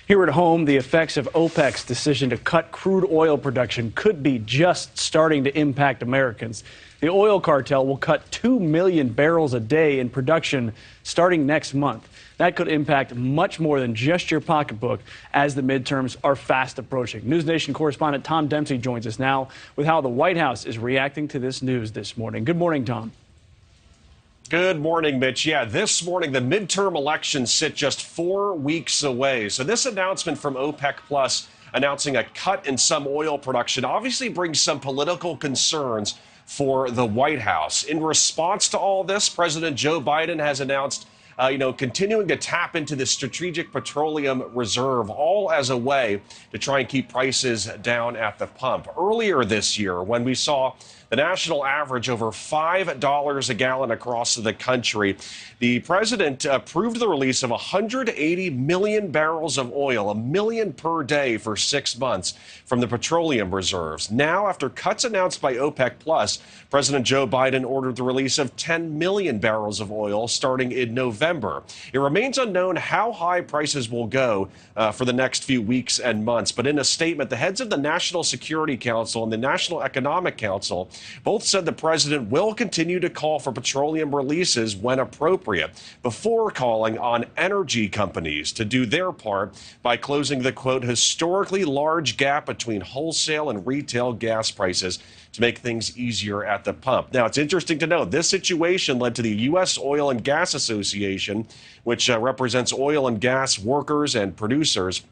Here at home, the effects of OPEC's decision to cut crude oil production could be just starting to impact Americans. The oil cartel will cut 2 million barrels a day in production starting next month. That could impact much more than just your pocketbook as the midterms are fast approaching. NewsNation correspondent Tom Dempsey joins us now with how the White House is reacting to this news this morning. Good morning, Tom. Good morning, Mitch. Yeah, this morning, the midterm elections sit just 4 weeks away. So this announcement from OPEC Plus announcing a cut in some oil production obviously brings some political concerns for the White House. In response to all this, President Joe Biden has announced continuing to tap into the strategic petroleum reserve, all as a way to try and keep prices down at the pump. Earlier this year, when we saw the national average over $5 a gallon across the country, the president approved the release of 180 million barrels of oil, a million per day for 6 months from the petroleum reserves. Now, after cuts announced by OPEC Plus, President Joe Biden ordered the release of 10 million barrels of oil starting in November. It remains unknown how high prices will go for the next few weeks and months. But in a statement, the heads of the National Security Council and the National Economic Council both said the president will continue to call for petroleum releases when appropriate, before calling on energy companies to do their part by closing the, quote, historically large gap between wholesale and retail gas prices to make things easier at the pump. Now, it's interesting to note this situation led to the U.S. Oil and Gas Association, which represents oil and gas workers and producers,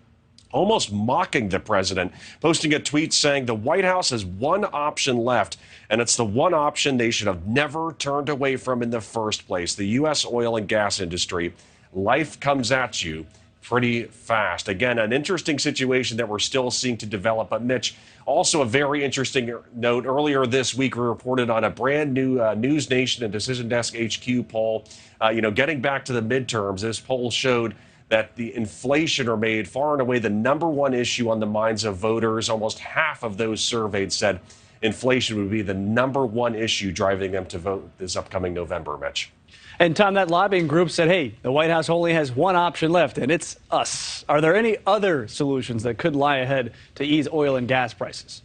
almost mocking the president, posting a tweet saying the White House has one option left, and it's the one option they should have never turned away from in the first place. The U.S. oil and gas industry. Life comes at you pretty fast. Again, an interesting situation that we're still seeing to develop. But Mitch, also a very interesting note. Earlier this week, we reported on a brand new NewsNation and Decision Desk HQ poll. Getting back to the midterms, this poll showed that the inflation remained far and away the number one issue on the minds of voters. Almost half of those surveyed said inflation would be the number one issue driving them to vote this upcoming November, Mitch. And Tom, that lobbying group said, hey, the White House only has one option left, and it's us. Are there any other solutions that could lie ahead to ease oil and gas prices?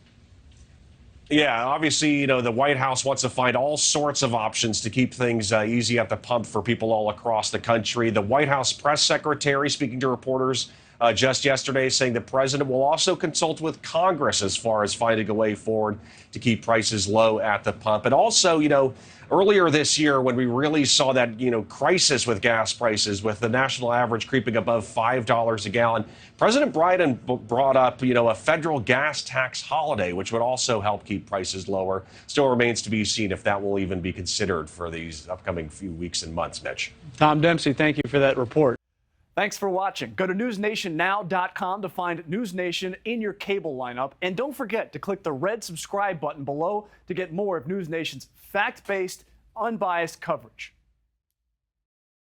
Yeah, obviously, the White House wants to find all sorts of options to keep things easy at the pump for people all across the country. The White House press secretary, speaking to reporters just yesterday, saying the president will also consult with Congress as far as finding a way forward to keep prices low at the pump. And also, earlier this year, when we really saw that, crisis with gas prices, with the national average creeping above $5 a gallon, President Biden brought up, a federal gas tax holiday, which would also help keep prices lower. Still remains to be seen if that will even be considered for these upcoming few weeks and months, Mitch. Tom Dempsey, thank you for that report. Thanks for watching. Go to newsnationnow.com to find NewsNation in your cable lineup. And don't forget to click the red subscribe button below to get more of NewsNation's fact-based, unbiased coverage.